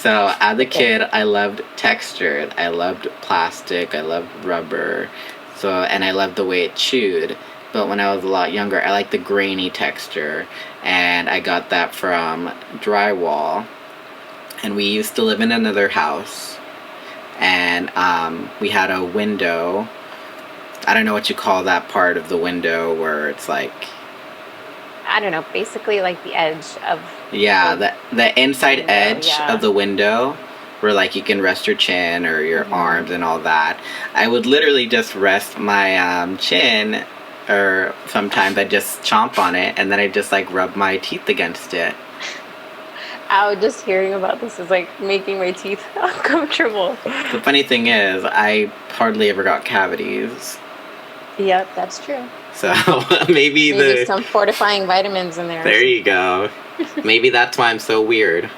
So as a kid, I loved texture. I loved plastic. I loved rubber. And I loved the way it chewed. But when I was a lot younger, I liked the grainy texture. And I got that from drywall. And we used to live in another house. And we had a window. I don't know what you call that part of the window where it's like... I don't know, basically like the edge of... Yeah, the inside window, edge of the window where like you can rest your chin or your arms and all that. I would literally just rest my chin, or sometimes I'd just chomp on it and then I'd just like rub my teeth against it. Ow, just hearing about this is like making my teeth uncomfortable. The funny thing is, I hardly ever got cavities. Yep, that's true. So maybe some fortifying vitamins in there. There you go. Maybe that's why I'm so weird.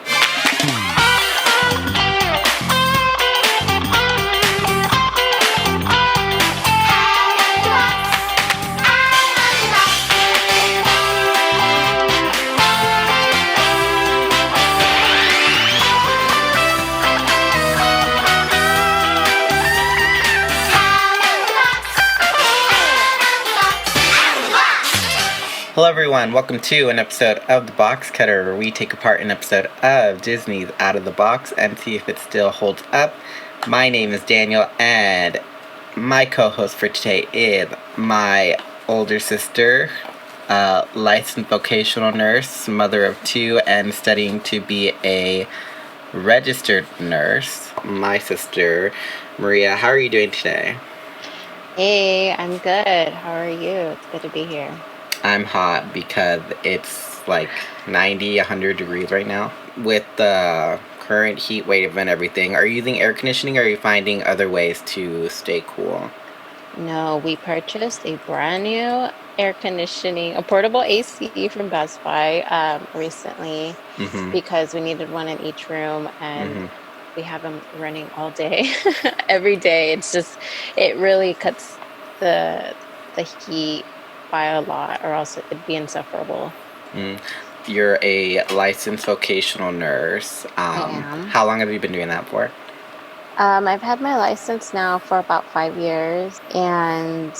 Hello everyone, welcome to an episode of The Box Cutter, where we take apart an episode of Disney's Out of the Box and see if it still holds up. My name is Daniel, and my co-host for today is my older sister, licensed vocational nurse, mother of two, and studying to be a registered nurse. My sister, Maria. How are you doing today? Hey, I'm good. How are you? It's good to be here. I'm hot because it's like 90, 100 degrees right now. With the current heat wave and everything, are you using air conditioning or are you finding other ways to stay cool? No, we purchased a brand new air conditioning, a portable AC from Best Buy recently because we needed one in each room, and we have them running all day, every day. It's just, it really cuts the heat by a lot, or else it'd be insufferable. You're a licensed vocational nurse. I am. How long have you been doing that for? I've had my license now for about 5 years, and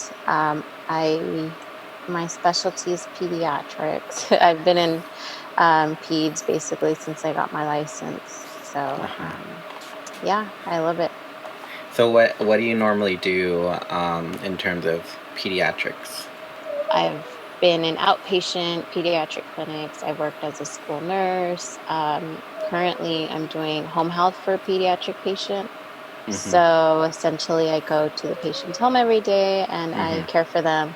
my specialty is pediatrics. I've been in peds basically since I got my license. So yeah, I love it. So what do you normally do in terms of pediatrics? I've been in outpatient pediatric clinics. I've worked as a school nurse. Currently, I'm doing home health for a pediatric patient. So essentially, I go to the patient's home every day and I care for them,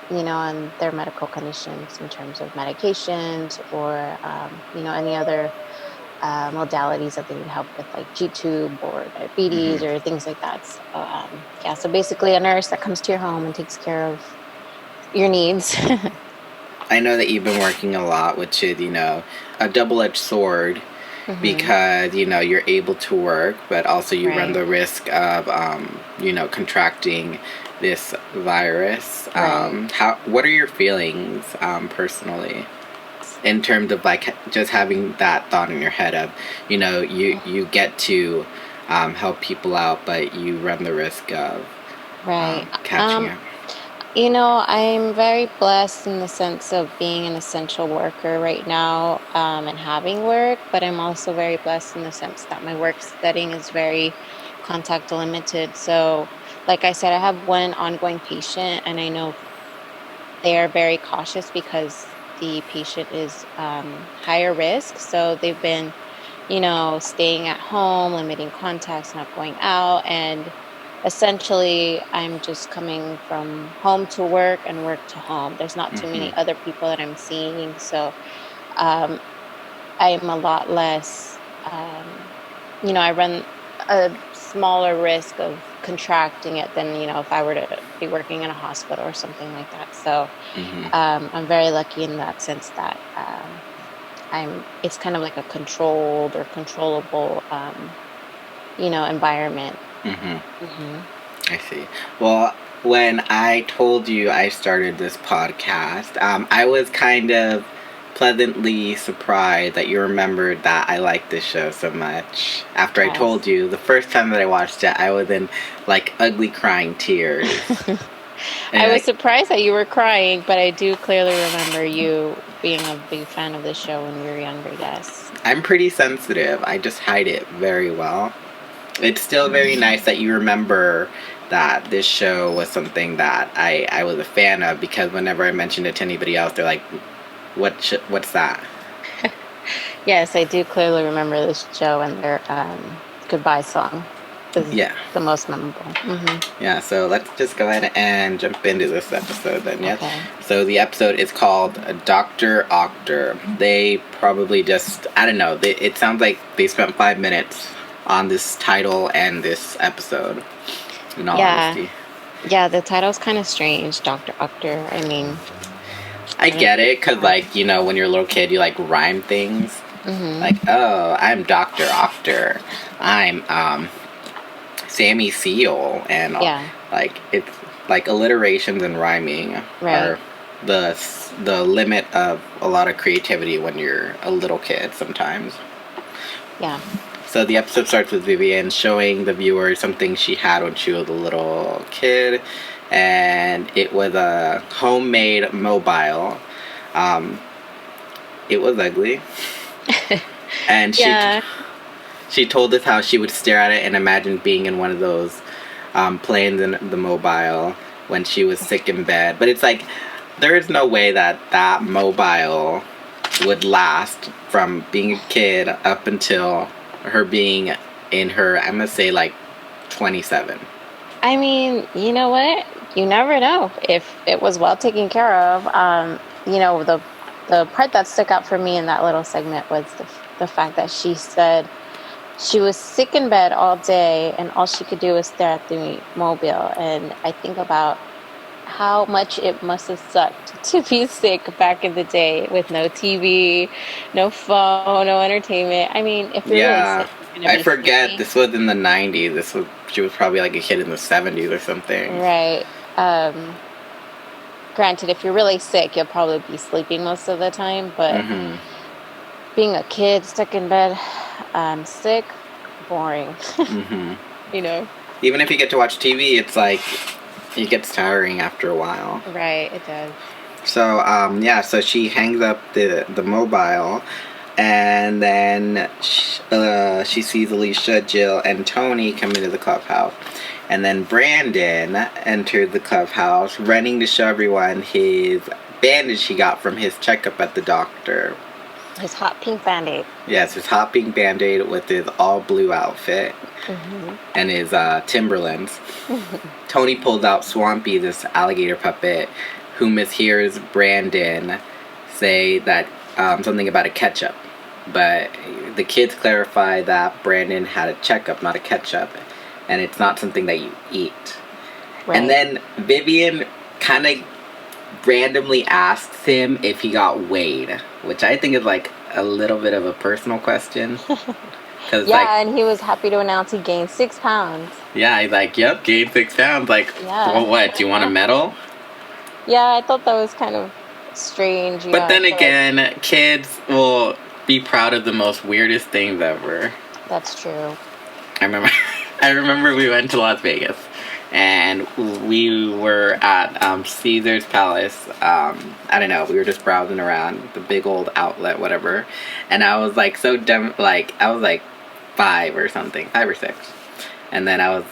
and their medical conditions in terms of medications or, any other modalities that they need help with, like G-tube or diabetes or things like that. So, so basically a nurse that comes to your home and takes care of your needs. I know that you've been working a lot, which is, a double-edged sword because, you're able to work, but also you run the risk of, contracting this virus. What are your feelings personally in terms of, like, just having that thought in your head of, you get to help people out, but you run the risk of catching it? I'm very blessed in the sense of being an essential worker right now and having work, but I'm also very blessed in the sense that my work setting is very contact limited. So, like I said, I have one ongoing patient, and I know they are very cautious because the patient is higher risk. So they've been, staying at home, limiting contacts, not going out, and essentially, I'm just coming from home to work and work to home. There's not too many other people that I'm seeing, so I'm a lot less, I run a smaller risk of contracting it than, if I were to be working in a hospital or something like that. So I'm very lucky in that sense that it's kind of like a controlled or controllable, environment. I see. Well, when I told you I started this podcast, I was kind of pleasantly surprised that you remembered that I liked this show so much. After I Yes. told you the first time that I watched it, I was in like ugly crying tears. I And was surprised that you were crying, but I do clearly remember you being a big fan of the show when you were younger, yes. I'm pretty sensitive. I just hide it very well. It's still very nice that you remember that this show was something that I was a fan of, because whenever I mentioned it to anybody else, they're like, what's that? Yes, I do clearly remember this show and their goodbye song is Yeah. the most memorable. Yeah, so let's just go ahead and jump into this episode then, yeah? Okay. So the episode is called Doctor Octor. They probably just, I don't know, it sounds like they spent 5 minutes on this title and this episode, in all honesty. Yeah, the title's kind of strange, Doctor Octor. I mean, I get it, because, like, you know, when you're a little kid, you, like, rhyme things. Like, oh, I'm Doctor Octor. I'm, Sammy Seal. And, like, it's, like, alliterations and rhyming are the limit of a lot of creativity when you're a little kid sometimes. Yeah. So the episode starts with Vivian showing the viewers something she had when she was a little kid, and it was a homemade mobile. It was ugly, and she told us how she would stare at it and imagine being in one of those planes in the mobile when she was sick in bed. But it's like, there is no way that that mobile would last from being a kid up until her being in her, I'm gonna say, like 27. I mean, you know what? You never know if it was well taken care of. You know, the part that stuck out for me in that little segment was the fact that she said she was sick in bed all day and all she could do was stare at the mobile. And I think about how much it must have sucked to be sick back in the day with no TV, no phone, no entertainment. I mean, if you're really sick, you're gonna I be forget sleeping. this was in the 90s. She was probably like a kid in the 70s or something. Right. Granted, if you're really sick, you'll probably be sleeping most of the time, but being a kid stuck in bed, sick, boring. You know? Even if you get to watch TV, it's like, it gets tiring after a while. Right, it does. So, so she hangs up the mobile, and then she sees Alicia, Jill, and Tony come into the clubhouse. And then Brandon entered the clubhouse, running to show everyone his bandage he got from his checkup at the doctor. His hot pink Band-Aid. Yes, his hot pink Band-Aid with his all blue outfit and his Timberlands. Tony pulls out Swampy, this alligator puppet, who mishears Brandon say that something about a ketchup. But the kids clarify that Brandon had a checkup, not a ketchup, and it's not something that you eat. Right. And then Vivian kind of randomly asks him if he got weighed, which I think is like a little bit of a personal question. And he was happy to announce he gained 6 pounds. Yeah, he's like, yep, gained 6 pounds. Like, well, what, do you want a medal? Yeah, I thought that was kind of strange. But then again, kids will be proud of the most weirdest things ever. That's true. I remember we went to Las Vegas, and we were at Caesar's Palace. I don't know, we were just browsing around the big old outlet, whatever. And I was like so dumb, like I was like 5 or 6. And then I was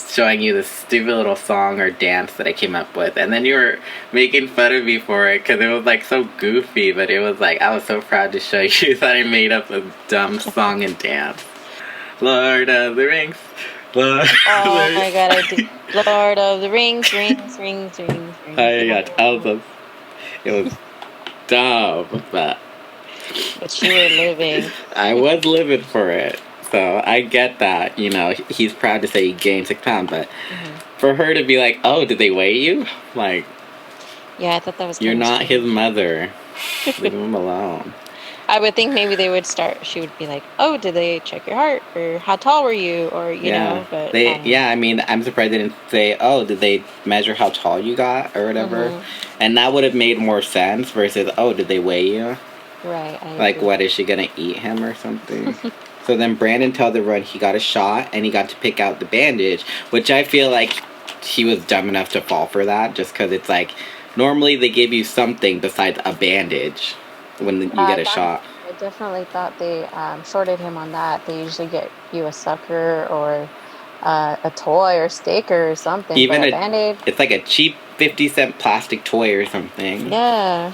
showing you this stupid little song or dance that I came up with, and then you were making fun of me for it because it was like so goofy, but it was like I was so proud to show you that I made up a dumb song and dance. Lord of the Rings. Lord my god, I did Lord of the Rings. Oh my god, it was dumb, but you were living. I was living for it. So I get that, you know, he's proud to say he gained 6 pounds, but for her to be like, oh, did they weigh you? Like, yeah, I thought that was you're not strange. his mother. Leave him alone. I would think maybe they would she would be like, oh, did they check your heart? Or how tall were you? Or, you know, but. I mean, I'm surprised they didn't say, oh, did they measure how tall you got or whatever? And that would have made more sense versus, oh, did they weigh you? Right, I Like, agree. what, is she gonna eat him or something? So then Brandon tells everyone he got a shot and he got to pick out the bandage, which I feel like he was dumb enough to fall for that, just because it's like, normally they give you something besides a bandage when Yeah, you get a shot. I definitely thought they shorted him on that. They usually get you a sucker or a toy or sticker or something, but Even a a, band-aid, it's like a cheap 50-cent plastic toy or something. yeah.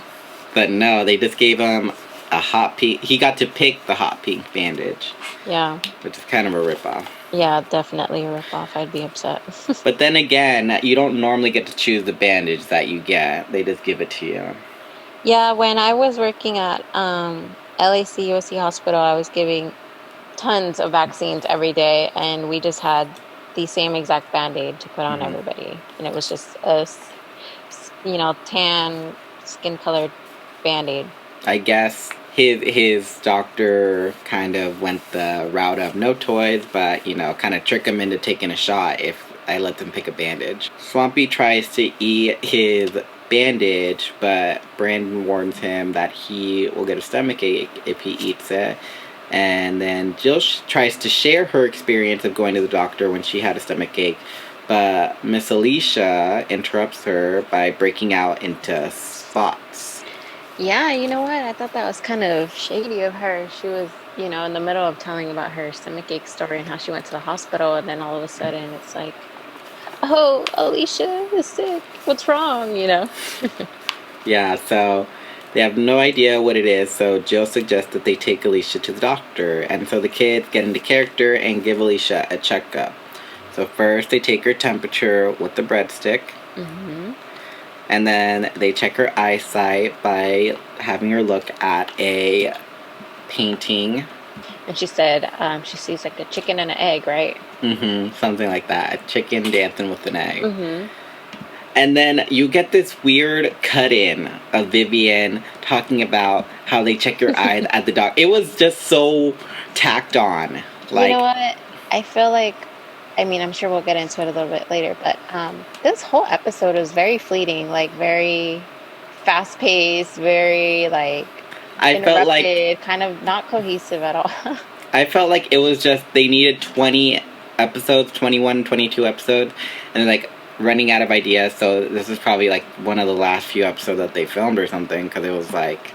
But no, they just gave him a hot pink. He got to pick the hot pink bandage, Yeah. which is kind of a ripoff. Yeah, definitely a ripoff. I'd be upset. But then again, you don't normally get to choose the bandage that you get. They just give it to you. Yeah, when I was working at LAC USC Hospital, I was giving tons of vaccines every day, and we just had the same exact band-aid to put on Hmm. everybody. And it was just a, tan skin colored band-aid. I guess his doctor kind of went the route of no toys, but kind of trick him into taking a shot if I let them pick a bandage. Swampy tries to eat his bandage, but Brandon warns him that he will get a stomach ache if he eats it. And then Jill tries to share her experience of going to the doctor when she had a stomach ache, but Miss Alicia interrupts her by breaking out into spots. Yeah, you know what? I thought that was kind of shady of her. She was, in the middle of telling about her stomach ache story and how she went to the hospital, and then all of a sudden it's like, oh, Alicia is sick. What's wrong? Yeah, so they have no idea what it is, so Jill suggests that they take Alicia to the doctor. And so the kids get into character and give Alicia a checkup. So first they take her temperature with the breadstick, Hmm. and then they check her eyesight by having her look at a painting. And she said she sees like a chicken and an egg, right? Something like that. A chicken dancing with an egg. Hmm. And then you get this weird cut in of Vivian talking about how they check your eyes at the doc. It was just so tacked on. You know Like, what? I feel like, I mean, I'm sure we'll get into it a little bit later, but this whole episode was very fleeting, like very fast paced, very like I felt like interrupted, kind of not cohesive at all. it was just they needed 20 episodes, 21, 22 episodes, and like running out of ideas. So this is probably like one of the last few episodes that they filmed or something, because it was like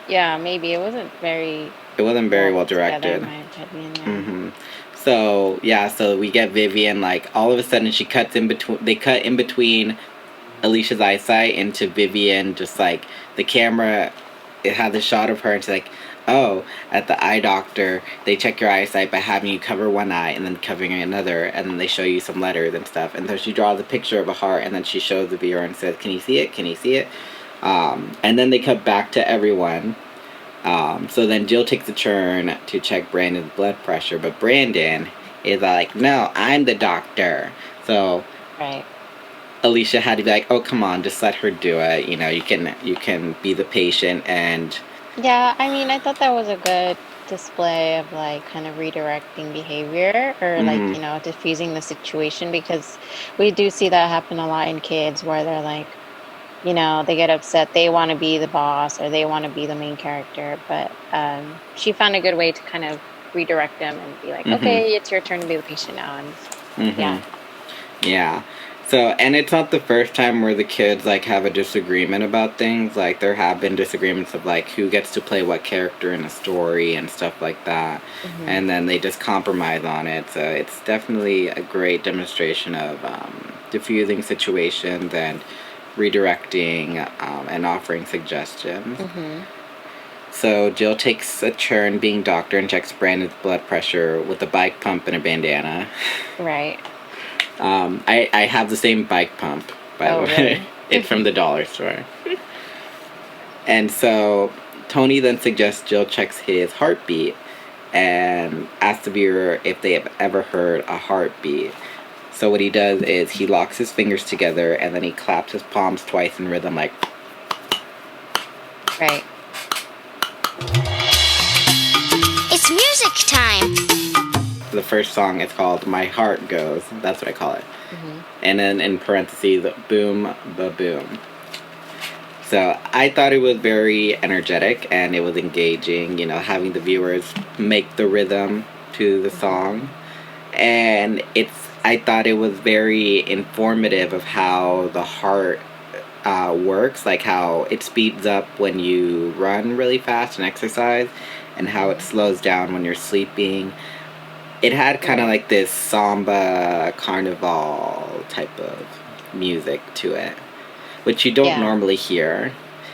Yeah, maybe it wasn't very it wasn't very well well put together, in directed. my opinion. Yeah. So yeah, so we get Vivian, like all of a sudden she cuts in between. They cut in between Alicia's eyesight into Vivian, just like the camera. It had the shot of her, and she's like, "Oh, at the eye doctor, they check your eyesight by having you cover one eye and then covering another, and then they show you some letters and stuff." And so she draws a picture of a heart, and then she shows the viewer and says, "Can you see it? Can you see it?" And then they cut back to everyone. So then Jill takes a turn to check Brandon's blood pressure, but Brandon is like, "No, I'm the doctor." So Right. Alicia had to be like, "Oh, come on, just let her do it. You can be the patient." And Yeah, I mean, I thought that was a good display of like kind of redirecting behavior or like, mhm, diffusing the situation because we do see that happen a lot in kids where they're like, they get upset, they want to be the boss or they want to be the main character, but she found a good way to kind of redirect them and be like, mhm, okay, it's your turn to be the patient now. And yeah. mhm, yeah. So, and it's not the first time where the kids like have a disagreement about things. Like there have been disagreements of like who gets to play what character in a story and stuff like that, Hmm. and then they just compromise on it. So it's definitely a great demonstration of diffusing situations and redirecting and offering suggestions. Hmm. So Jill takes a turn being doctor and checks Brandon's blood pressure with a bike pump and a bandana. Right. I have the same bike pump, by the Oh, way. really? It's from the dollar store. And so Tony then suggests Jill checks his heartbeat and asks the viewer if they have ever heard a heartbeat. So what he does is he locks his fingers together and then he claps his palms twice in rhythm, like. Right. It's music time. The first song is called "My Heart Goes." That's what I call it. Hmm. And then in parentheses, "Boom, ba boom." So I thought it was very energetic and it was engaging, having the viewers make the rhythm to the song. And I thought it was very informative of how the heart works, like how it speeds up when you run really fast and exercise, and how it slows down when you're sleeping. It had kind of Right. like this samba carnival type of music to it, which you don't Yeah. normally hear.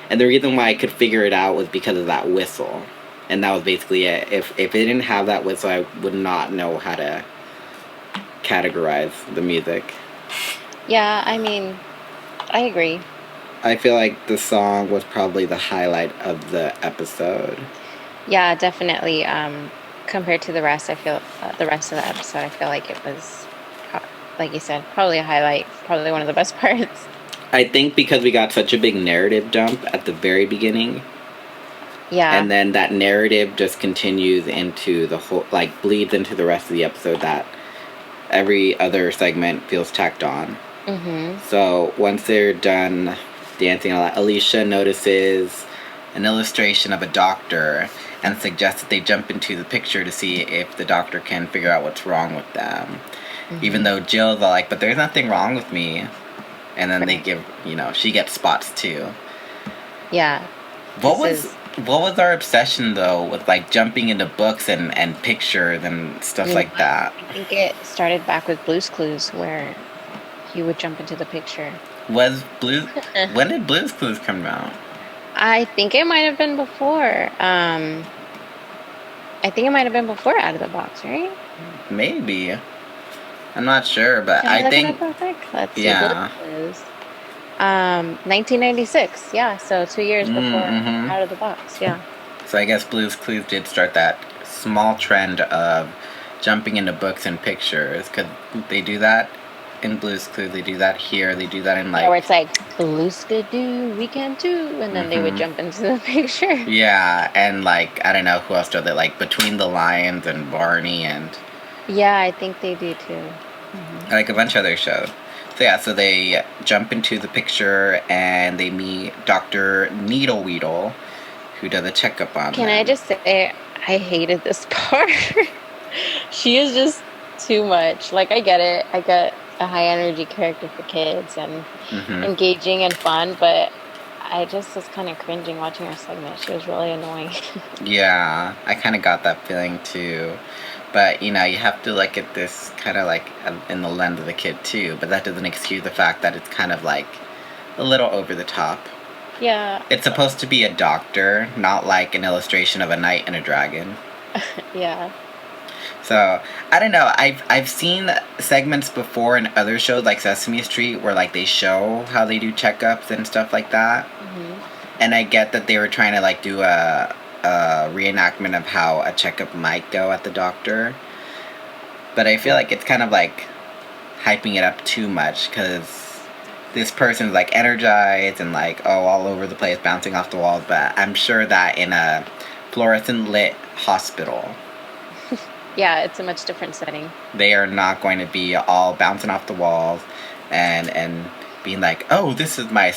And the reason why I could figure it out was because of that whistle. And that was basically it. If it didn't have that whistle, I would not know how to categorize the music. Yeah, I mean, I agree. I feel like the song was probably the highlight of the episode. Yeah, definitely. Compared to the rest, I feel the rest of the episode, I feel like it was, like you said, probably a highlight, probably one of the best parts. I think because we got such a big narrative jump at the very beginning, Yeah. and then that narrative just continues into the whole, like, bleeds into the rest of the episode, that every other segment feels tacked on. Mm-hmm. So once they're done dancing, Alicia notices an illustration of a doctor and suggests that they jump into the picture to see if the doctor can figure out what's wrong with them. Even Mm-hmm. though Jill's all like, but there's nothing wrong with me. And then they Right. give, she gets spots too. Yeah. What This was is, what was our obsession though with like jumping into books and pictures and stuff you know like what? that? I think it started back with Blue's Clues, where he would jump into the picture. Was Blue when did Blue's Clues come out? I think it might have been before. I think it might have been before Out of the Box, right? Maybe. I'm not sure, but Should I I look it up think real quick? Let's see. Blue's yeah. Clues. 1996. Yeah, so 2 years before Mm-hmm. Out of the Box. Yeah. So I guess Blue's Clues did start that small trend of jumping into books and pictures, because they do that in Blue's Clues. They do that here. They do that in Yeah, where like. it's like, Blue's could do, we can too. And then they would Mm-hmm. jump into the picture. Yeah, and like I don't know who else does it. Like Between the Lions and Barney and Yeah, I think they do too. Hmm. like a bunch of other shows. So yeah, so they jump into the picture and they meet Doctor Needleweedle, who does a checkup on Can them. I just say, I hated this part. She is just too much. Like, I get it. I get a high energy character for kids and Mm-hmm. engaging and fun, but I just was kind of cringing watching her segment. She was really annoying. Yeah, I kind of got that feeling too. But you have to look at this kind of like in the lens of the kid too. But that doesn't excuse the fact that it's kind of like a little over the top. Yeah. It's supposed to be a doctor, not like an illustration of a knight and a dragon. Yeah. So I don't know. I've seen segments before in other shows like Sesame Street where like they show how they do checkups and stuff like that. Hmm. And I get that they were trying to like do a reenactment of how a checkup might go at the doctor. But I feel like it's kind of like hyping it up too much because this person's like energized and like all over the place, bouncing off the walls. But I'm sure that in a fluorescent lit hospital, Yeah, it's a much different setting. they are not going to be all bouncing off the walls and being like, oh, this is my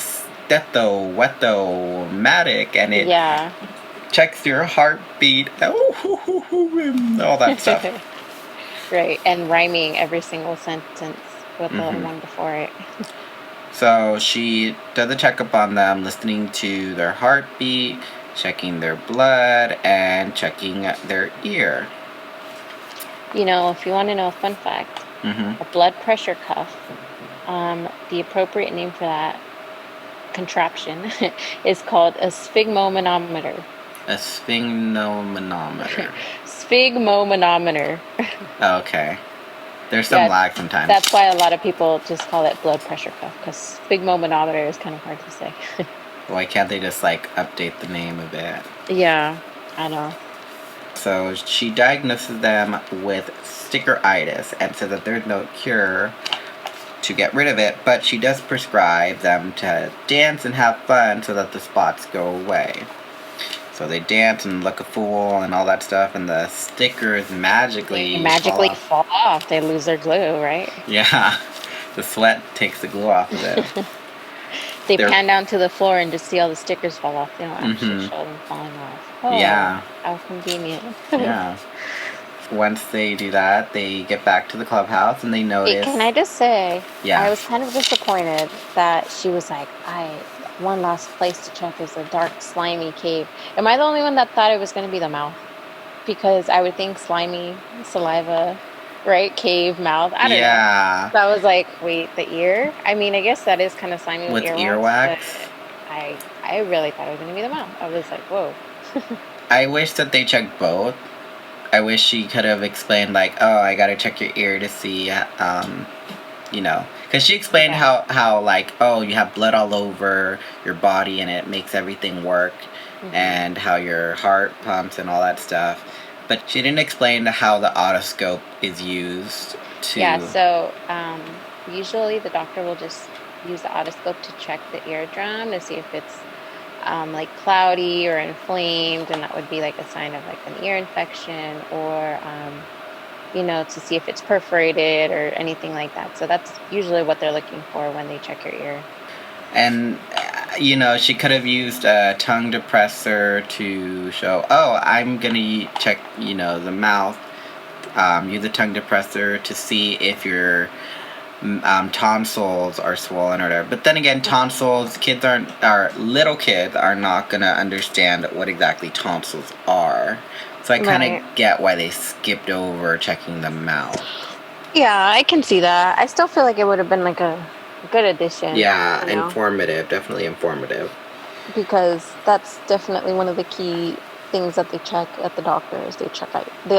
stethowettomatic and it Yeah. checks your heartbeat, and all that stuff. Right. And rhyming every single sentence with the one before it. So she does a checkup on them, listening to their heartbeat, checking their blood, and checking their ear. If you want to know a fun fact, Mm-hmm. a blood pressure cuff, the appropriate name for that contraption is called a sphygmomanometer. A sphygmomanometer. Sphygmomanometer. Okay. There's some Yeah, lag sometimes. that's why a lot of people just call it blood pressure cuff, because sphygmomanometer is kind of hard to say. Why can't they just like update the name a bit? Yeah, I know. So she diagnoses them with stickeritis and says that there's no cure to get rid of it, but she does prescribe them to dance and have fun so that the spots go away. So they dance and look a fool and all that stuff, and the stickers magically They magically fall fall off. They lose their glue, right? off. Yeah, the sweat takes the glue off of it. They they're pan down to the floor and just see all the stickers fall off. They don't actually mm-hmm. show them falling off. Oh, Yeah. how convenient. Yeah. Once they do that, they get back to the clubhouse and they Hey, notice. can I just say, I Yeah. was kind of disappointed that she was like, one last place to check is a dark, slimy cave. Am I the only one that thought it was going to be the mouth? Because I would think slimy, saliva, right? Cave, mouth. I don't know. Yeah. So I was like, wait, the ear? I mean, I guess that is kind of slimy with With earwax, but earwax. I really thought it was going to be the mouth. I was like, whoa. I wish that they checked both. I wish she could have explained, like, oh, I gotta check your ear to see, because she explained Yeah. how, like, oh, you have blood all over your body and it makes everything work, and how your heart pumps and all that stuff. But she didn't explain how the otoscope is used to. Yeah, so usually the doctor will just use the otoscope to check the eardrum to see if it's like cloudy or inflamed, and that would be like a sign of like an ear infection, or to see if it's perforated or anything like that. So that's usually what they're looking for when they check your ear. And, she could have used a tongue depressor to show, oh, I'm going to check, the mouth. Use a tongue depressor to see if your tonsils are swollen or whatever. But then again, tonsils, little kids are not going to understand what exactly tonsils are. So I kind of get why they skipped over checking the mouth. Yeah, I can see that. I still feel like it would have been like a good addition. Yeah, informative, definitely informative. Because that's definitely one of the key things that they check at the doctor is they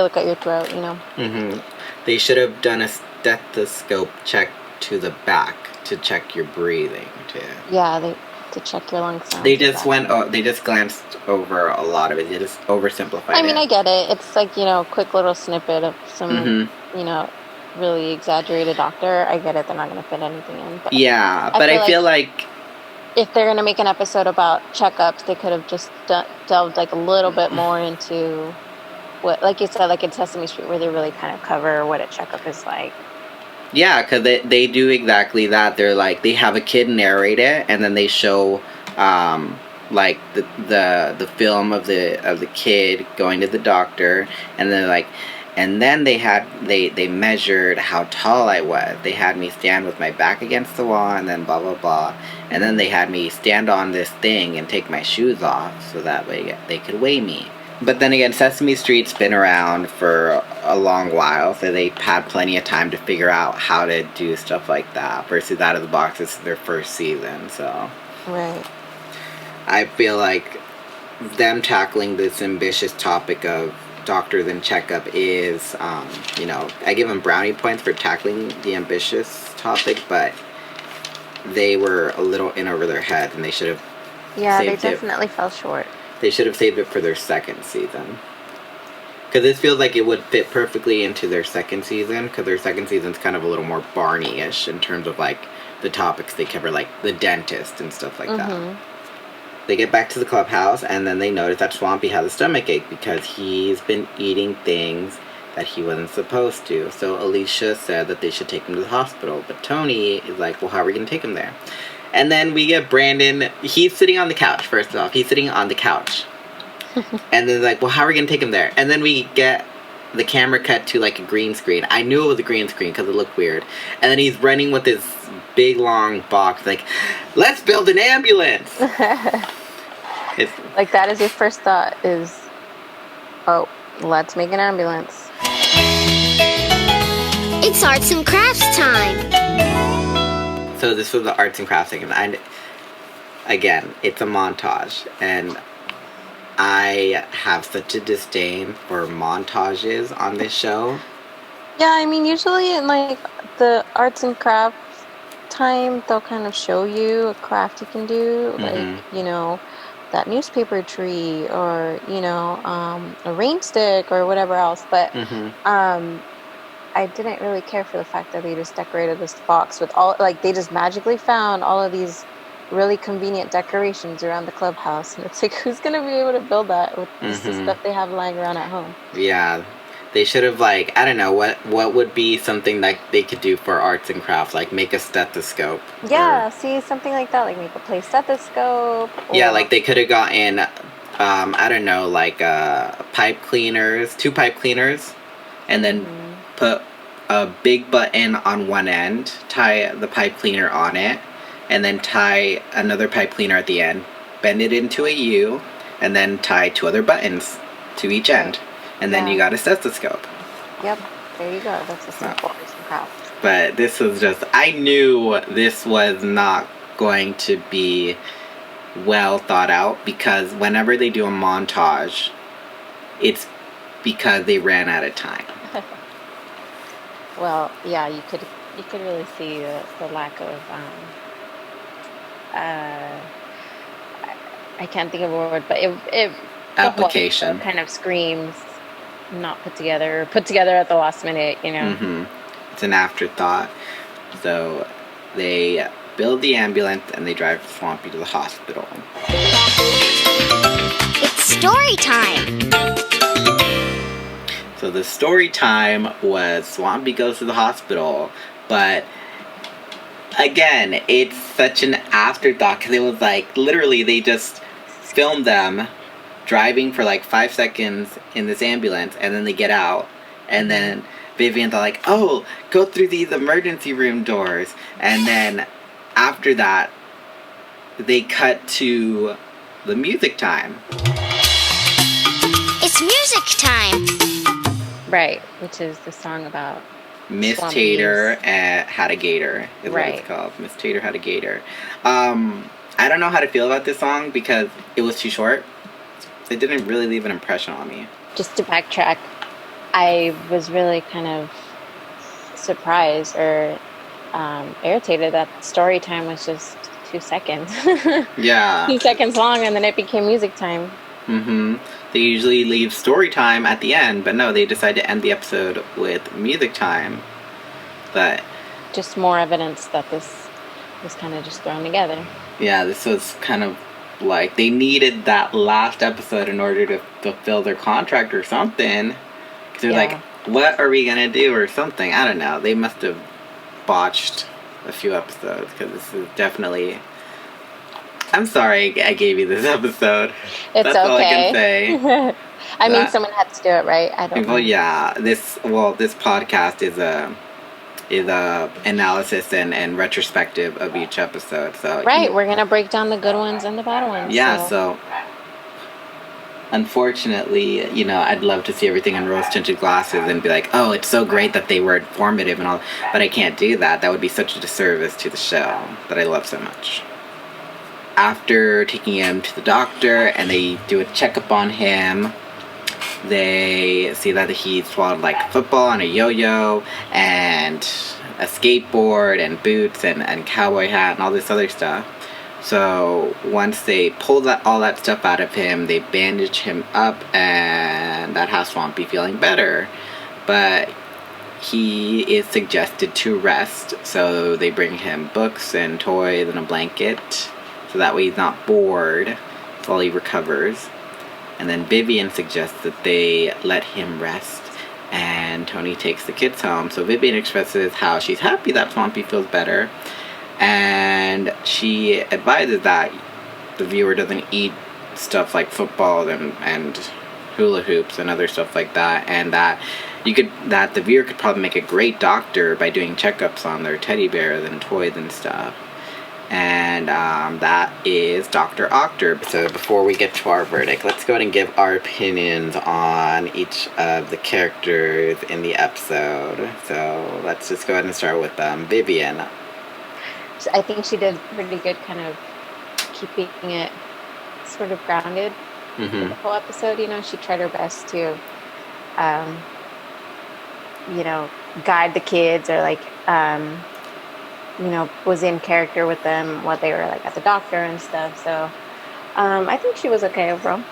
look at your throat, Mm-hmm. They should have done a stethoscope check to the back to check your breathing too. Yeah, to check your lung sound. They just they just glanced over a lot of it. They just oversimplified it. I mean, I get it. It's like, quick little snippet of some, really exaggerated doctor. I get it. They're not going to fit anything in. But yeah, but I feel like if they're going to make an episode about checkups, they could have just delved like a little bit more into what, like you said, like in Sesame Street, where they really kind of cover what a checkup is like. Yeah, because they do exactly that. They're like, they have a kid narrate it, and then they show like the film of the kid going to the doctor, and then they measured how tall I was. They had me stand with my back against the wall, and then blah blah blah, and then they had me stand on this thing and take my shoes off so that way they could weigh me. But then again, Sesame Street's been around for a long while, so they've had plenty of time to figure out how to do stuff like that. Versus Out of the Box, this is their first season, so. Right. I feel like them tackling this ambitious topic of doctors and checkup is, I give them brownie points for tackling the ambitious topic, but they were a little in over their head, and they should have. Yeah, they definitely fell short. They should have saved it for their second season. Because this feels like it would fit perfectly into their second season, because their second season's kind of a little more Barney-ish in terms of, like, the topics they cover, like the dentist and stuff like that. They get back to the clubhouse, and then they notice that Swampy has a stomachache because he's been eating things that he wasn't supposed to. So Alicia said that they should take him to the hospital, but Tony is like, well, how are we going to take him there? And then we get Brandon. He's sitting on the couch, first off. He's sitting on the couch. And then, like, well, how are we going to take him there? And then we get the camera cut to, like, a green screen. I knew it was a green screen because it looked weird. And then he's running with this big, long box, like, let's build an ambulance! Like, that is your first thought is, oh, let's make an ambulance. It's arts and crafts time. So this was the arts and crafts thing, and again, it's a montage, and I have such a disdain for montages on this show. Yeah, I mean, usually in like the arts and crafts time, they'll kind of show you a craft you can do, like, that newspaper tree, or, a rain stick or whatever else, but I didn't really care for the fact that they just decorated this box with they just magically found all of these really convenient decorations around the clubhouse. And it's like, who's going to be able to build that with just the stuff they have lying around at home? Yeah. They should have, like, I don't know, what would be something that they could do for arts and crafts, like make a stethoscope. Yeah, see, something like that, like make a play stethoscope. Yeah, Or like they could have gotten, I don't know, like pipe cleaners, 2 pipe cleaners, and then put a big button on one end, tie the pipe cleaner on it, and then tie another pipe cleaner at the end, bend it into a U, and then tie 2 other buttons to each end. And then you got a stethoscope. Yep, there you go. That's a simple arts and crafts. But this was just, I knew this was not going to be well thought out, because whenever they do a montage, it's because they ran out of time. Well, yeah, you could really see the lack of I can't think of a word, but it application kind of screams not put together, or put together at the last minute, you know. It's an afterthought. So they build the ambulance and they drive Swampy to the hospital. It's story time. So the story time was Swampy goes to the hospital, but again, it's such an afterthought, because it was like, literally, they just filmed them driving for like 5 seconds in this ambulance, and then they get out, and then Vivian's like, oh, go through these emergency room doors, and then after that, they cut to the music time. It's music time. Right, which is the song about Miss Tater had a gator, is what it's called. Miss Tater had a gator. I don't know how to feel about this song because it was too short. It didn't really leave an impression on me. Just to backtrack, I was really kind of surprised or irritated that story time was just 2 seconds. Yeah. 2 seconds long, and then it became music time. They usually leave story time at the end, but no, they decided to end the episode with music time. But just more evidence that this was kind of just thrown together. Yeah, this was kind of like they needed that last episode in order to fulfill their contract or something. Because they're like, what are we going to do or something? I don't know. They must have botched a few episodes, because this is definitely... I'm sorry I gave you this episode. That's all I can say. I mean, someone had to do it, right? I don't know. Well, yeah. This podcast is a analysis and retrospective of each episode. So right, we're gonna break down the good ones and the bad ones. Yeah. So unfortunately, I'd love to see everything in rose-tinted glasses and be like, oh, it's so great that they were informative and all, but I can't do that. That would be such a disservice to the show that I love so much. After taking him to the doctor and they do a checkup on him, they see that he swallowed like a football and a yo-yo and a skateboard and boots and cowboy hat and all this other stuff. So once they pull all that stuff out of him, they bandage him up, and that has Swampy feeling better. But he is suggested to rest, so they bring him books and toys and a blanket, so that way he's not bored while he recovers. And then Vivian suggests that they let him rest, and Tony takes the kids home. So Vivian expresses how she's happy that Swampy feels better, and she advises that the viewer doesn't eat stuff like football and hula hoops and other stuff like that, and that the viewer could probably make a great doctor by doing checkups on their teddy bears and toys and stuff. And that is Doctor Octor. So before we get to our verdict, let's go ahead and give our opinions on each of the characters in the episode. So let's just go ahead and start with Vivian. I think she did pretty good kind of keeping it sort of grounded for the whole episode. She tried her best to, guide the kids, or like, was in character with them while they were like at the doctor and stuff. So I think she was okay overall.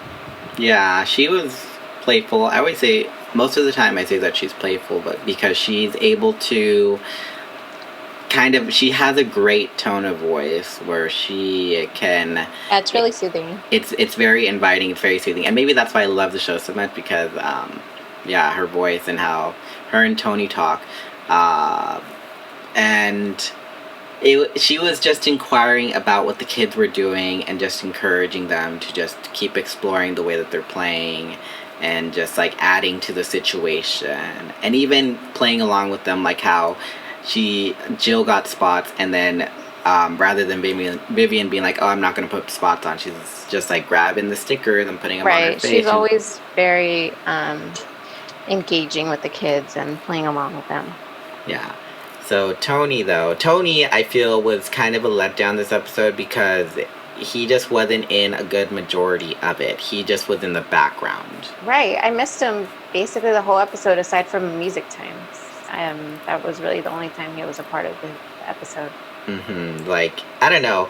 Yeah, she was playful. I always say, most of the time I say that she's playful, but because she's able to she has a great tone of voice where she can... It's really soothing. It's very inviting, it's very soothing. And maybe that's why I love the show so much, because her voice and how her and Tony talk. And she was just inquiring about what the kids were doing and just encouraging them to just keep exploring the way that they're playing and just like adding to the situation and even playing along with them, like how Jill got spots and then rather than Vivian being like, oh, I'm not going to put spots on, she's just like grabbing the stickers and putting them on her face. She's always very engaging with the kids and playing along with them. Yeah. So Tony, I feel was kind of a letdown this episode because he just wasn't in a good majority of it. He just was in the background. Right. I missed him basically the whole episode aside from music times. That was really the only time he was a part of the episode. Mm-hmm. Like, I don't know.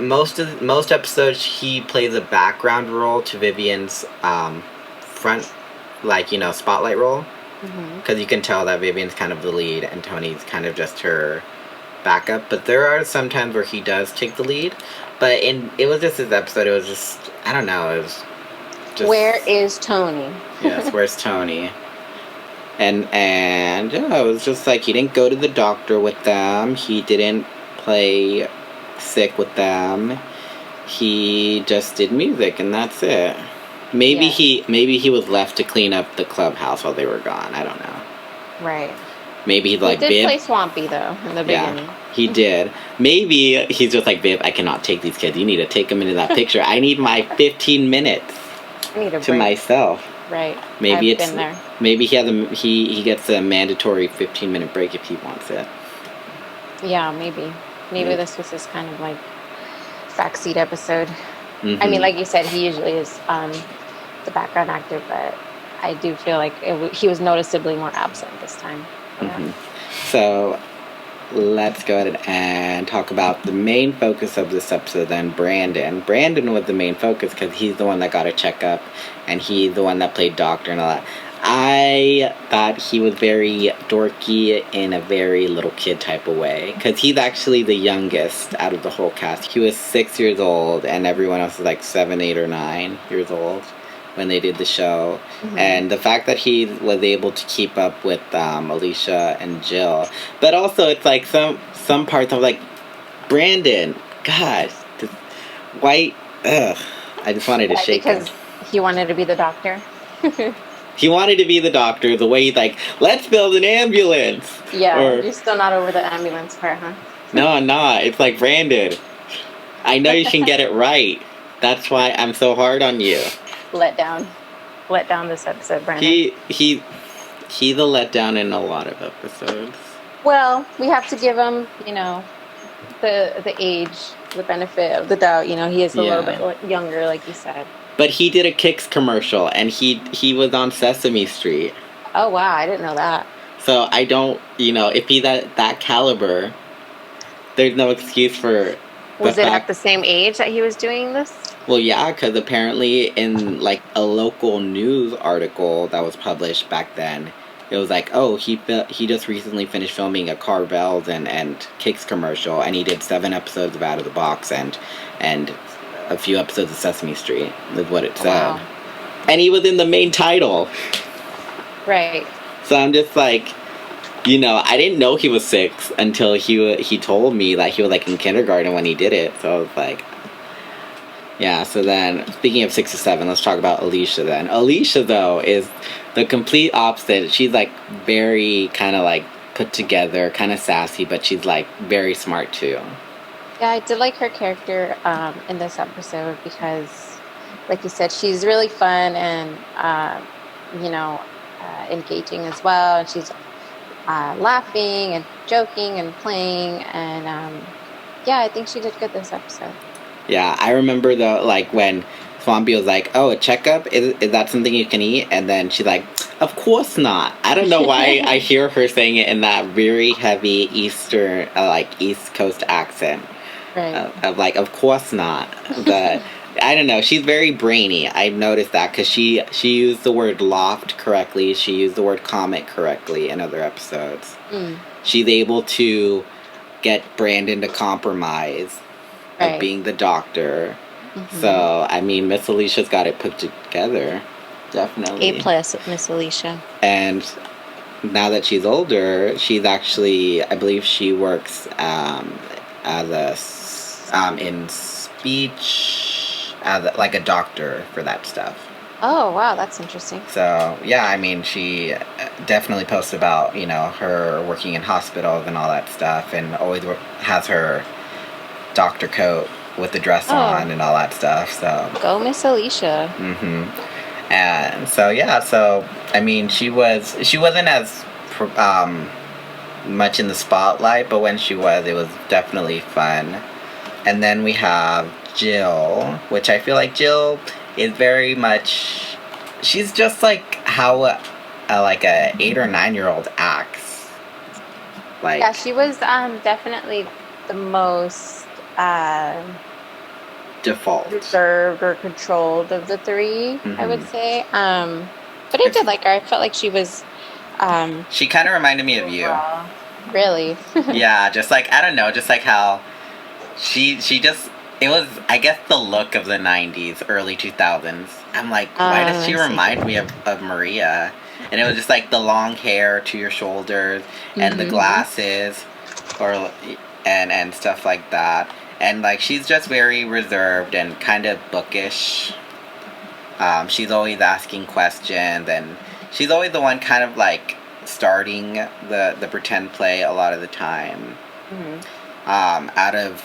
Most episodes he plays a background role to Vivian's front, like, spotlight role. Because you can tell that Vivian's kind of the lead and Tony's kind of just her backup. But there are some times where he does take the lead. But it was just this episode. It was just, I don't know. It was just... Where is Tony? Yes, where's Tony? And yeah, it was just like he didn't go to the doctor with them. He didn't play sick with them. He just did music and that's it. Maybe he was left to clean up the clubhouse while they were gone. I don't know. Right. Maybe he's like, he did Viv, play Swampy though in the beginning. Yeah, he did. Maybe he's just like, Viv, I cannot take these kids. You need to take them into that picture. I need my 15 minutes to myself. Right. Maybe I've been there. Maybe he gets a mandatory 15-minute break if he wants it. Yeah, maybe. Maybe this was his kind of like backseat episode. Mm-hmm. I mean, like you said, he usually is the background actor, but I do feel like he was noticeably more absent this time. Yeah. Mm-hmm. So let's go ahead and talk about the main focus of this episode then, Brandon. Brandon was the main focus because he's the one that got a checkup and he's the one that played doctor and all that. I thought he was very dorky in a very little kid type of way because he's actually the youngest out of the whole cast. He was 6 years old and everyone else was like 7, 8, or 9 years old when they did the show. Mm-hmm. And the fact that he was able to keep up with Alicia and Jill, but also it's like some parts of like, Brandon, gosh, this white, ugh, I just wanted to shake him. Because he wanted to be the doctor. He wanted to be the doctor, the way he's like, let's build an ambulance. Yeah, you're still not over the ambulance part, huh? No, I'm not. It's like, Brandon, I know you can get it right. That's why I'm so hard on you. Let down this episode, Brandon. He's a letdown in a lot of episodes. Well, we have to give him, the age, the benefit of the doubt. He is a little bit younger, like you said. But he did a Kix commercial, and he was on Sesame Street. Oh, wow, I didn't know that. So I don't, if he's that caliber, there's no excuse for... Was it at the same age that he was doing this? Well, yeah, because apparently in, like, a local news article that was published back then, it was like, oh, he just recently finished filming a Carvel's and Kix commercial, and he did 7 episodes of Out of the Box and a few episodes of Sesame Street, is what it said. Wow. And he was in the main title. Right. So I'm just like, I didn't know he was 6 until he told me that he was like in kindergarten when he did it. So I was like, yeah. So then, speaking of 6 to 7, let's talk about Alicia then. Alicia, though, is the complete opposite. She's like very kind of like put together, kind of sassy, but she's like very smart too. Yeah, I did like her character in this episode because, like you said, she's really fun and, engaging as well. And she's laughing and joking and playing. And, I think she did good this episode. Yeah, I remember, though, like, when Swampy was like, oh, a checkup? Is that something you can eat? And then she's like, of course not. I don't know why I hear her saying it in that very heavy East Coast accent. Right. Of like, of course not. But I don't know. She's very brainy. I've noticed that because she used the word loft correctly. She used the word comet correctly in other episodes. Mm. She's able to get Brandon to compromise of being the doctor. Mm-hmm. So, I mean, Miss Alicia's got it put together. A Definitely. plus, Miss Alicia. And now that she's older, she's actually, I believe she works as in speech, as like a doctor for that stuff. Oh, wow, that's interesting. So yeah, I mean, she definitely posts about her working in hospitals and all that stuff, and always has her doctor coat with the dress Oh, on and all that stuff. So. go Miss Alicia. And so yeah, so I mean, she wasn't as much in the spotlight, but when she was, it was definitely fun. And then we have Jill, which I feel like Jill is very much. She's just like how like a 8 or 9 year old acts. Like Yeah, she was definitely the most default. reserved or controlled of the 3, I would say. But I did like her. I felt like she was She kind of reminded me of you. really. Yeah, just like I don't know, just like how she just it was, I guess, the look of the 90s, early 2000s. I'm like, why does she I see. remind me of Maria? And it was just like the long hair to your shoulders and the glasses or and stuff like that. And like she's just very reserved and kind of bookish. She's always asking questions, and she's always the one kind of like starting the pretend play a lot of the time. Out of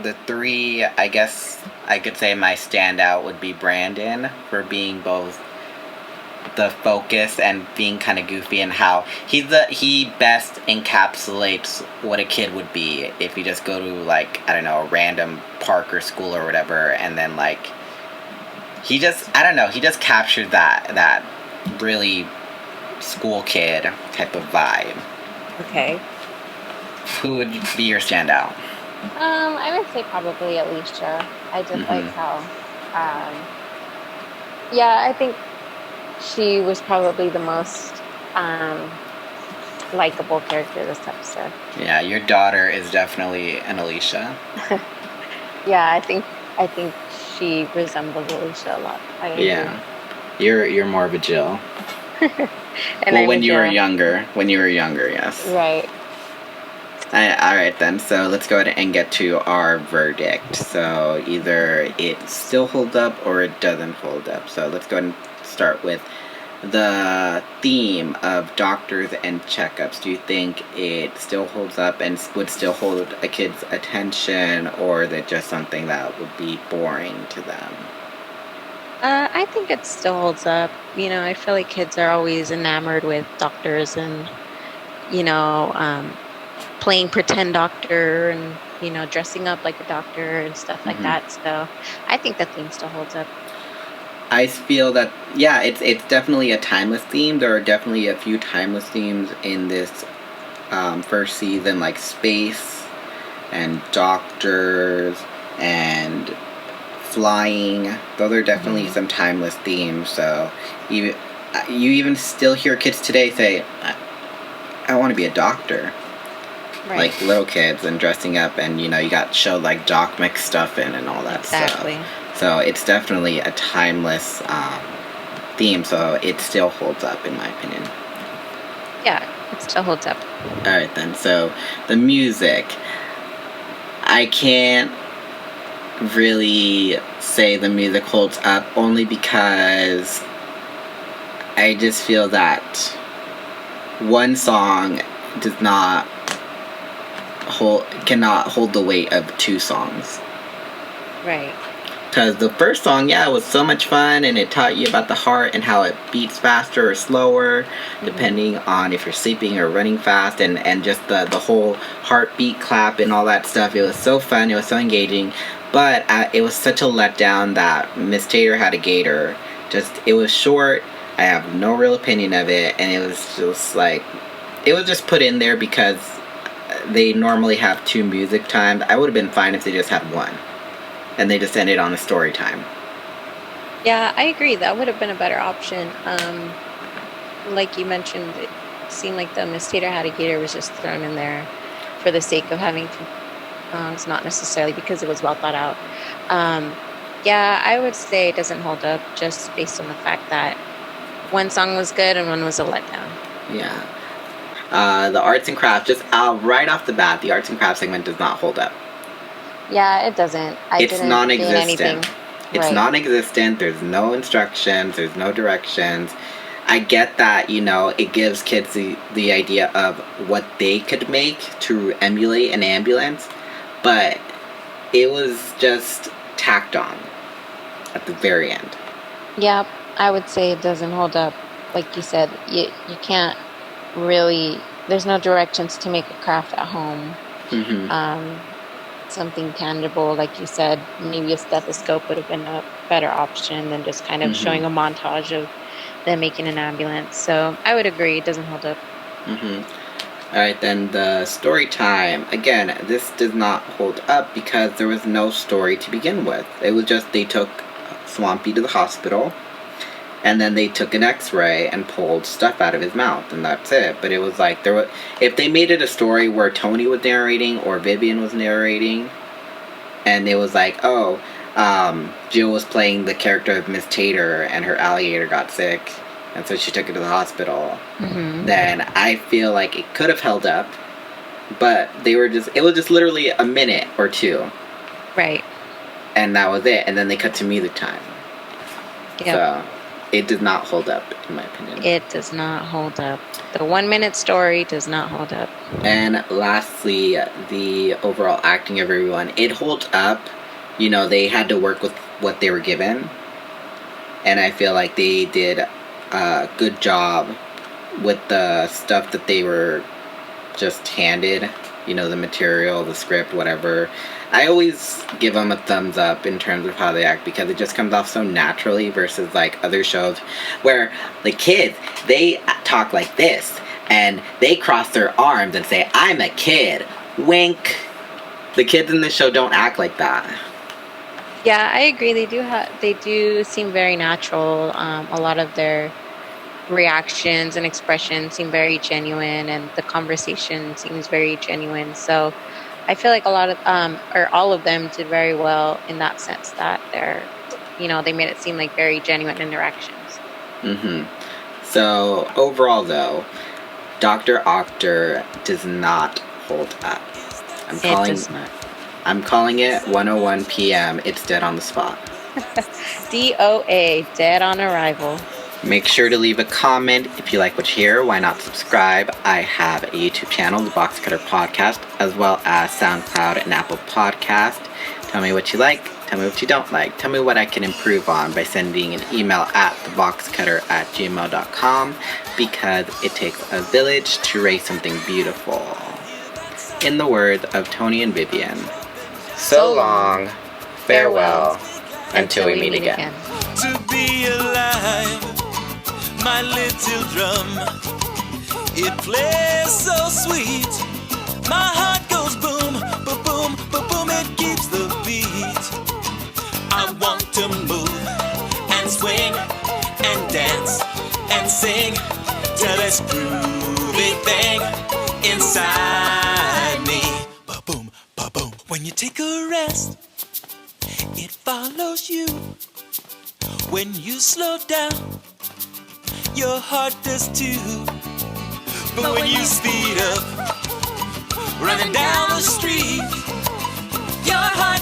the 3, I guess I could say my standout would be Brandon for being both the focus and being kind of goofy, and how he best encapsulates what a kid would be if you just go to like, I don't know, a random park or school or whatever, and then like he just captured that really school kid type of vibe. Okay. Who would be your standout? I would say probably Alicia. I just like how yeah, I think she was probably the most likable character this episode. Yeah, your daughter is definitely an Alicia. Yeah, I think she resembles Alicia a lot. I agree. Yeah, you're more of a Jill. And well, I'm when a you were Jill. younger, yes. Right. All right then. So let's go ahead and get to our verdict. So either it still holds up or it doesn't hold up. So let's go ahead and start with the theme of doctors and checkups. Do you think it still holds up and would still hold a kid's attention, or is it just something that would be boring to them? I think it still holds up. I feel like kids are always enamored with doctors and, playing pretend doctor and, dressing up like a doctor and stuff like that. So I think the theme still holds up. I feel that, yeah, it's definitely a timeless theme. There are definitely a few timeless themes in this first season, like space and doctors and flying. Those are definitely some timeless themes. So you even still hear kids today say, I want to be a doctor. Right. Like little kids and dressing up, and you got showed like Doc McStuffin and all that Exactly. stuff. So it's definitely a timeless theme, so it still holds up in my opinion. Yeah, it still holds up. Alright then, so the music. I can't really say the music holds up, only because I just feel that one song cannot hold the weight of 2 songs. Right. Because the first song, yeah, it was so much fun, and it taught you about the heart and how it beats faster or slower, depending on if you're sleeping or running fast, and just the whole heartbeat clap and all that stuff. It was so fun, it was so engaging, but it was such a letdown that Miss Tater had a gator. It was short, I have no real opinion of it, and it was just like, it was just put in there because they normally have 2 music times. I would have been fine if they just had 1. And they just ended on a story time. Yeah, I agree. That would have been a better option. Like you mentioned, it seemed like the Miss Tater Had a Gator was just thrown in there for the sake of having songs, not necessarily because it was well thought out. Yeah, I would say it doesn't hold up just based on the fact that one song was good and one was a letdown. Yeah. The arts and crafts, just right off the bat, the arts and crafts segment does not hold up. Yeah, it doesn't. I It's didn't gain anything. non-existent. It's Right. non-existent. There's no instructions. There's no directions. I get that, it gives kids the idea of what they could make to emulate an ambulance, but it was just tacked on at the very end. Yeah, I would say it doesn't hold up. Like you said, you can't really, there's no directions to make a craft at home. Mm-hmm. Something tangible, like you said, maybe a stethoscope would have been a better option than just kind of Mm-hmm. showing a montage of them making an ambulance. So I would agree, it doesn't hold up. Mm-hmm. All right, then the story time. Again, this does not hold up because there was no story to begin with. It was just they took Swampy to the hospital, and then they took an X-ray and pulled stuff out of his mouth, and that's it. But it was like if they made it a story where Tony was narrating or Vivian was narrating, and it was like, Jill was playing the character of Miss Tater, and her alligator got sick, and so she took it to the hospital. Mm-hmm. Then I feel like it could have held up, but it was just literally a minute or two. Right. And that was it. And then they cut to music time. Yep. So it does not hold up, in my opinion. It does not hold up. The 1 minute story does not hold up. And lastly, the overall acting of everyone. It holds up. They had to work with what they were given. And I feel like they did a good job with the stuff that they were just handed. The material, the script, whatever. I always give them a thumbs up in terms of how they act because it just comes off so naturally versus like other shows where the kids, they talk like this and they cross their arms and say, "I'm a kid." Wink. The kids in this show don't act like that. Yeah, I agree. They do seem very natural. A lot of their reactions and expressions seem very genuine, and the conversation seems very genuine. So I feel like a lot of or all of them did very well in that sense that they made it seem like very genuine interactions. Mm-hmm. So overall, though, Doctor Octor does not hold up. It does not. I'm calling it 1:01 p.m. It's dead on the spot. DOA, dead on arrival. Make sure to leave a comment if you like what you hear. Why not subscribe? I have a YouTube channel, the Box Cutter Podcast, as well as SoundCloud and Apple Podcast. Tell me what you like. Tell me what you don't like. Tell me what I can improve on by sending an email at theboxcutter@gmail.com because it takes a village to raise something beautiful. In the words of Tony and Vivian, so long, farewell, until we meet again. To be alive, my little drum, it plays so sweet. My heart goes boom, ba boom, ba boom, it keeps the beat. I want to move and swing and dance and sing to this groovy thing inside me. Ba boom, ba boom. When you take a rest, it follows you. When you slow down, your heart does too. But when you speed up, running down the street, your heart